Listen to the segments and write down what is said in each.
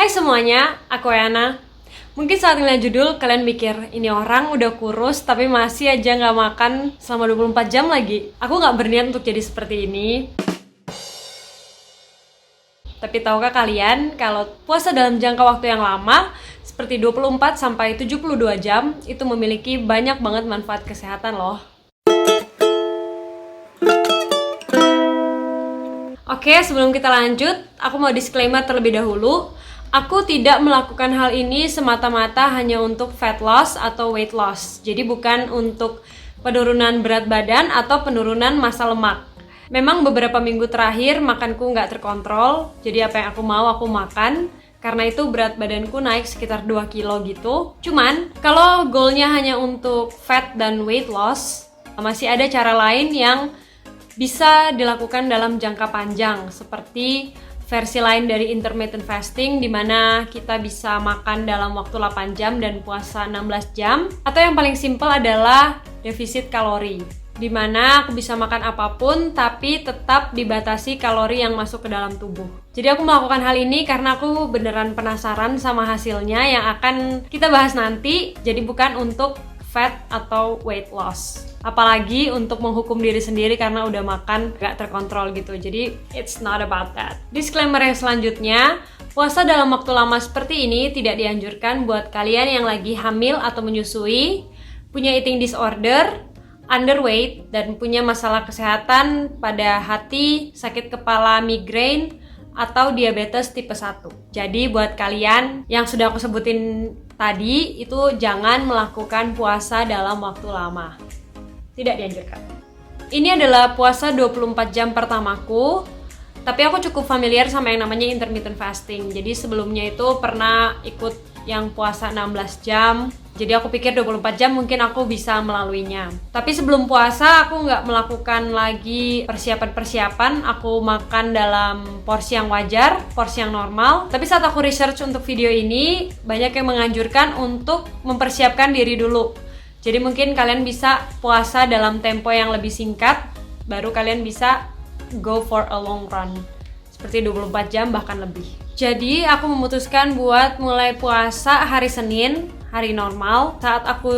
Hai semuanya, aku Yana. Mungkin saat ngeliat judul kalian mikir, ini orang udah kurus tapi masih aja nggak makan selama 24 jam lagi. Aku nggak berniat untuk jadi seperti ini. Tapi tahukah kalian kalau puasa dalam jangka waktu yang lama, seperti 24 sampai 72 jam, itu memiliki banyak banget manfaat kesehatan loh. Oke, sebelum kita lanjut, aku mau disclaimer terlebih dahulu. Aku tidak melakukan hal ini semata-mata hanya untuk fat loss atau weight loss. Jadi bukan untuk penurunan berat badan atau penurunan massa lemak. Memang beberapa minggu terakhir makanku nggak terkontrol. Jadi apa yang aku mau aku makan. Karena itu berat badanku naik sekitar 2 kilo gitu. Cuman kalau goalnya hanya untuk fat dan weight loss, masih ada cara lain yang bisa dilakukan dalam jangka panjang, seperti versi lain dari intermittent fasting, di mana kita bisa makan dalam waktu 8 jam dan puasa 16 jam. Atau yang paling simpel adalah defisit kalori, di mana aku bisa makan apapun tapi tetap dibatasi kalori yang masuk ke dalam tubuh. Jadi aku melakukan hal ini karena aku beneran penasaran sama hasilnya yang akan kita bahas nanti. Jadi bukan untuk fat atau weight loss, apalagi untuk menghukum diri sendiri karena udah makan gak terkontrol gitu. Jadi it's not about that. Disclaimer yang selanjutnya, puasa dalam waktu lama seperti ini tidak dianjurkan buat kalian yang lagi hamil atau menyusui, punya eating disorder, underweight, dan punya masalah kesehatan pada hati, sakit kepala, migrain, atau diabetes tipe 1. Jadi buat kalian yang sudah aku sebutin tadi, itu jangan melakukan puasa dalam waktu lama. Tidak dianjurkan. Ini adalah puasa 24 jam pertamaku, tapi aku cukup familiar sama yang namanya intermittent fasting. Jadi sebelumnya itu pernah ikut yang puasa 16 jam. Jadi aku pikir 24 jam mungkin aku bisa melaluinya. Tapi sebelum puasa aku nggak melakukan lagi persiapan-persiapan. Aku makan dalam porsi yang wajar, porsi yang normal. Tapi saat aku research untuk video ini, banyak yang menganjurkan untuk mempersiapkan diri dulu. Jadi mungkin kalian bisa puasa dalam tempo yang lebih singkat, baru kalian bisa go for a long run. Seperti 24 jam bahkan lebih. Jadi aku memutuskan buat mulai puasa hari Senin, hari normal. Saat aku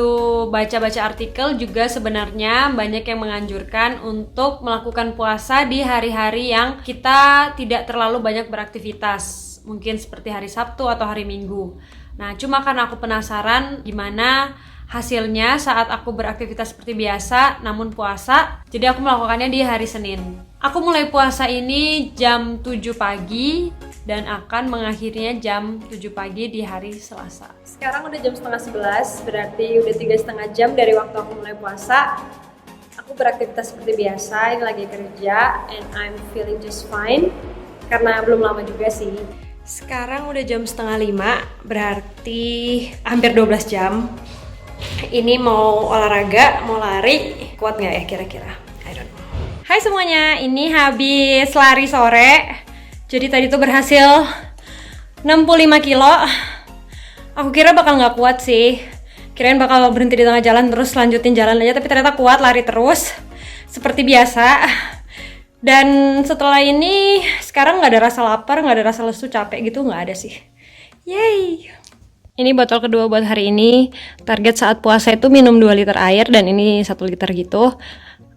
baca-baca artikel juga sebenarnya banyak yang menganjurkan untuk melakukan puasa di hari-hari yang kita tidak terlalu banyak beraktivitas. Mungkin seperti hari Sabtu atau hari Minggu. Nah, cuma karena aku penasaran gimana hasilnya saat aku beraktivitas seperti biasa namun puasa, jadi aku melakukannya di hari Senin. Aku mulai puasa ini jam 7 pagi dan akan mengakhirinya jam 7 pagi di hari Selasa. Sekarang udah jam setengah 11, berarti udah 3,5 jam dari waktu aku mulai puasa. Aku beraktivitas seperti biasa, ini lagi kerja, and I'm feeling just fine, karena belum lama juga sih. Sekarang udah jam setengah 5, berarti hampir 12 jam. Ini mau olahraga, mau lari, kuat nggak ya kira-kira? I don't know. Hai semuanya, ini habis lari sore. Jadi tadi tuh berhasil 65 kilo. Aku kira bakal nggak kuat sih. Kirain bakal berhenti di tengah jalan terus lanjutin jalan aja, tapi ternyata kuat, lari terus seperti biasa. Dan setelah ini sekarang nggak ada rasa lapar, nggak ada rasa lesu, capek gitu, nggak ada sih. Yay! Ini botol kedua buat hari ini. Target saat puasa itu minum 2 liter air dan ini 1 liter gitu.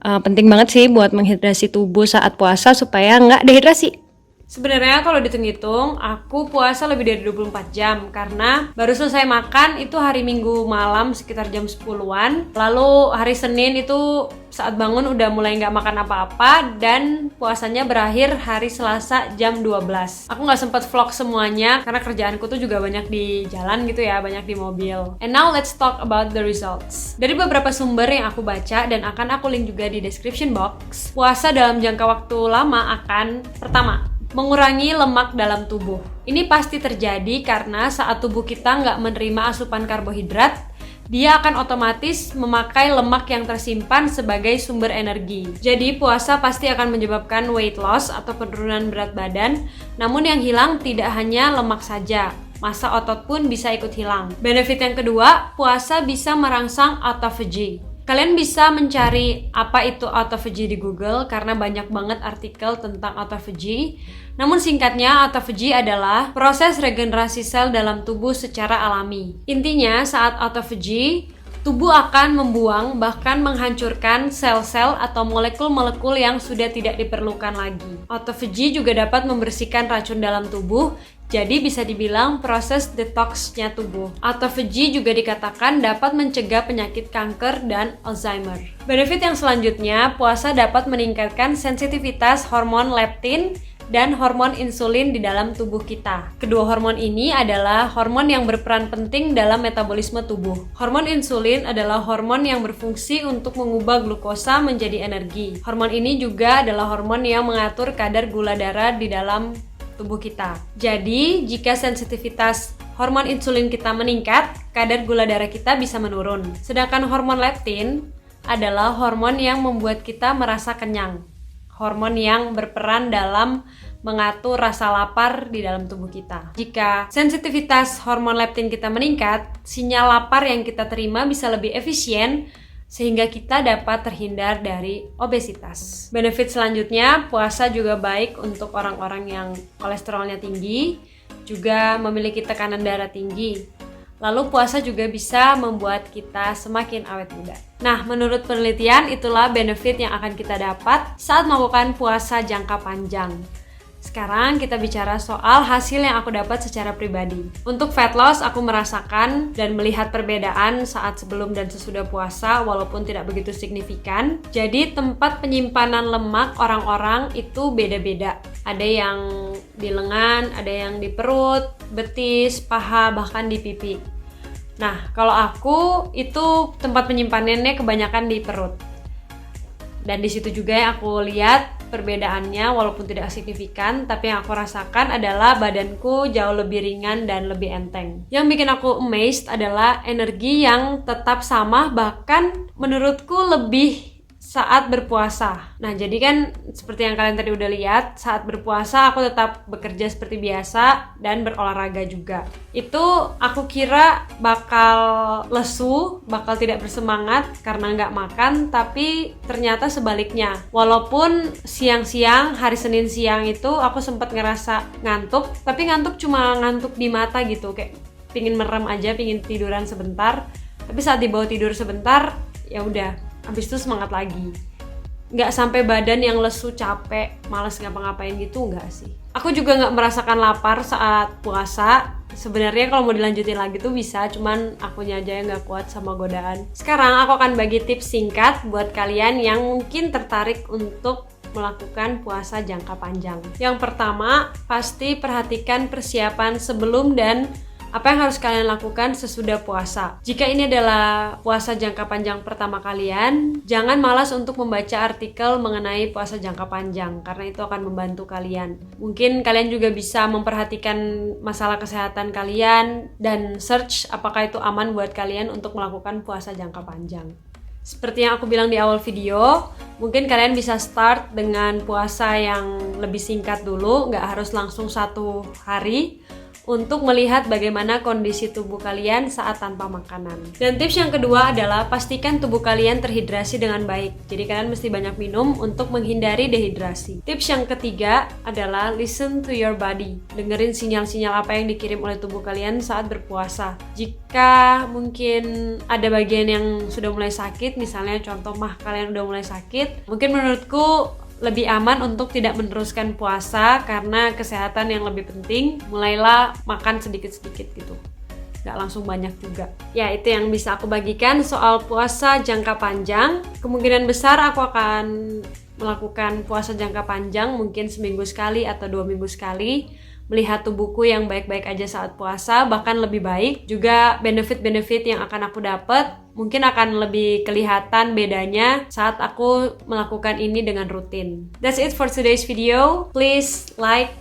Penting banget sih buat menghidrasi tubuh saat puasa supaya nggak dehidrasi. Sebenarnya kalau dihitung-hitung, aku puasa lebih dari 24 jam karena baru selesai makan itu hari Minggu malam sekitar jam 10-an. Lalu hari Senin itu saat bangun udah mulai nggak makan apa-apa dan puasanya berakhir hari Selasa jam 12. Aku nggak sempat vlog semuanya karena kerjaanku tuh juga banyak di jalan gitu ya, banyak di mobil. And now let's talk about the results. Dari beberapa sumber yang aku baca dan akan aku link juga di description box, puasa dalam jangka waktu lama akan pertama, mengurangi lemak dalam tubuh. Ini pasti terjadi karena saat tubuh kita nggak menerima asupan karbohidrat, dia akan otomatis memakai lemak yang tersimpan sebagai sumber energi. Jadi puasa pasti akan menyebabkan weight loss atau penurunan berat badan, namun yang hilang tidak hanya lemak saja, massa otot pun bisa ikut hilang. Benefit yang kedua, puasa bisa merangsang autophagy. Kalian bisa mencari apa itu autophagy di Google karena banyak banget artikel tentang autophagy. Namun singkatnya, autophagy adalah proses regenerasi sel dalam tubuh secara alami. Intinya, saat autophagy, tubuh akan membuang bahkan menghancurkan sel-sel atau molekul-molekul yang sudah tidak diperlukan lagi. Autophagy juga dapat membersihkan racun dalam tubuh, jadi bisa dibilang proses detox-nya tubuh. Autophagy juga dikatakan dapat mencegah penyakit kanker dan Alzheimer. Benefit yang selanjutnya, puasa dapat meningkatkan sensitivitas hormon leptin dan hormon insulin di dalam tubuh kita. Kedua hormon ini adalah hormon yang berperan penting dalam metabolisme tubuh. Hormon insulin adalah hormon yang berfungsi untuk mengubah glukosa menjadi energi. Hormon ini juga adalah hormon yang mengatur kadar gula darah di dalam tubuh kita. Jadi, jika sensitivitas hormon insulin kita meningkat, kadar gula darah kita bisa menurun. Sedangkan hormon leptin adalah hormon yang membuat kita merasa kenyang. Hormon yang berperan dalam mengatur rasa lapar di dalam tubuh kita. Jika sensitivitas hormon leptin kita meningkat, sinyal lapar yang kita terima bisa lebih efisien sehingga kita dapat terhindar dari obesitas. Benefit selanjutnya, puasa juga baik untuk orang-orang yang kolesterolnya tinggi, juga memiliki tekanan darah tinggi. Lalu puasa juga bisa membuat kita semakin awet muda. Nah, menurut penelitian itulah benefit yang akan kita dapat saat melakukan puasa jangka panjang. Sekarang kita bicara soal hasil yang aku dapat secara pribadi. Untuk fat loss, aku merasakan dan melihat perbedaan saat sebelum dan sesudah puasa walaupun tidak begitu signifikan. Jadi tempat penyimpanan lemak orang-orang itu beda-beda. Ada yang di lengan, ada yang di perut, betis, paha, bahkan di pipi. Nah, kalau aku itu tempat penyimpanannya kebanyakan di perut. Dan di situ juga yang aku lihat perbedaannya walaupun tidak signifikan, tapi yang aku rasakan adalah badanku jauh lebih ringan dan lebih enteng. Yang bikin aku amazed adalah energi yang tetap sama, bahkan menurutku lebih saat berpuasa. Nah, jadi kan seperti yang kalian tadi udah lihat, saat berpuasa aku tetap bekerja seperti biasa dan berolahraga juga. Itu aku kira bakal lesu, bakal tidak bersemangat karena nggak makan, tapi ternyata sebaliknya. Walaupun siang-siang, hari Senin siang itu aku sempat ngerasa ngantuk, tapi ngantuk cuma ngantuk di mata gitu, kayak pingin merem aja, pingin tiduran sebentar. Tapi saat dibawa tidur sebentar, ya udah. Habis itu semangat lagi. Nggak sampai badan yang lesu, capek, malas ngapa-ngapain gitu, nggak sih. Aku juga nggak merasakan lapar saat puasa. Sebenarnya kalau mau dilanjutin lagi tuh bisa, cuman akunya aja yang nggak kuat sama godaan. Sekarang aku akan bagi tips singkat buat kalian yang mungkin tertarik untuk melakukan puasa jangka panjang. Yang pertama, pasti perhatikan persiapan sebelum dan apa yang harus kalian lakukan sesudah puasa. Jika ini adalah puasa jangka panjang pertama kalian, jangan malas untuk membaca artikel mengenai puasa jangka panjang, karena itu akan membantu kalian. Mungkin kalian juga bisa memperhatikan masalah kesehatan kalian dan search apakah itu aman buat kalian untuk melakukan puasa jangka panjang. Seperti yang aku bilang di awal video, mungkin kalian bisa start dengan puasa yang lebih singkat dulu, nggak harus langsung 1 hari, untuk melihat bagaimana kondisi tubuh kalian saat tanpa makanan. Dan tips yang kedua adalah pastikan tubuh kalian terhidrasi dengan baik. Jadi kalian mesti banyak minum untuk menghindari dehidrasi. Tips yang ketiga adalah listen to your body. Dengerin sinyal-sinyal apa yang dikirim oleh tubuh kalian saat berpuasa. Jika mungkin ada bagian yang sudah mulai sakit, misalnya contoh mah kalian udah mulai sakit, mungkin menurutku lebih aman untuk tidak meneruskan puasa karena kesehatan yang lebih penting. Mulailah makan sedikit-sedikit gitu, nggak langsung banyak juga. Ya, itu yang bisa aku bagikan soal puasa jangka panjang. Kemungkinan besar aku akan melakukan puasa jangka panjang, mungkin seminggu sekali atau 2 minggu sekali. Melihat tubuhku yang baik-baik aja saat puasa, bahkan lebih baik. Juga benefit-benefit yang akan aku dapat mungkin akan lebih kelihatan bedanya saat aku melakukan ini dengan rutin. That's it for today's video. Please like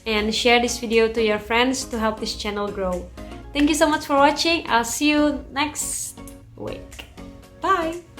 and share this video to your friends to help this channel grow. Thank you so much for watching. I'll see you next week. Bye!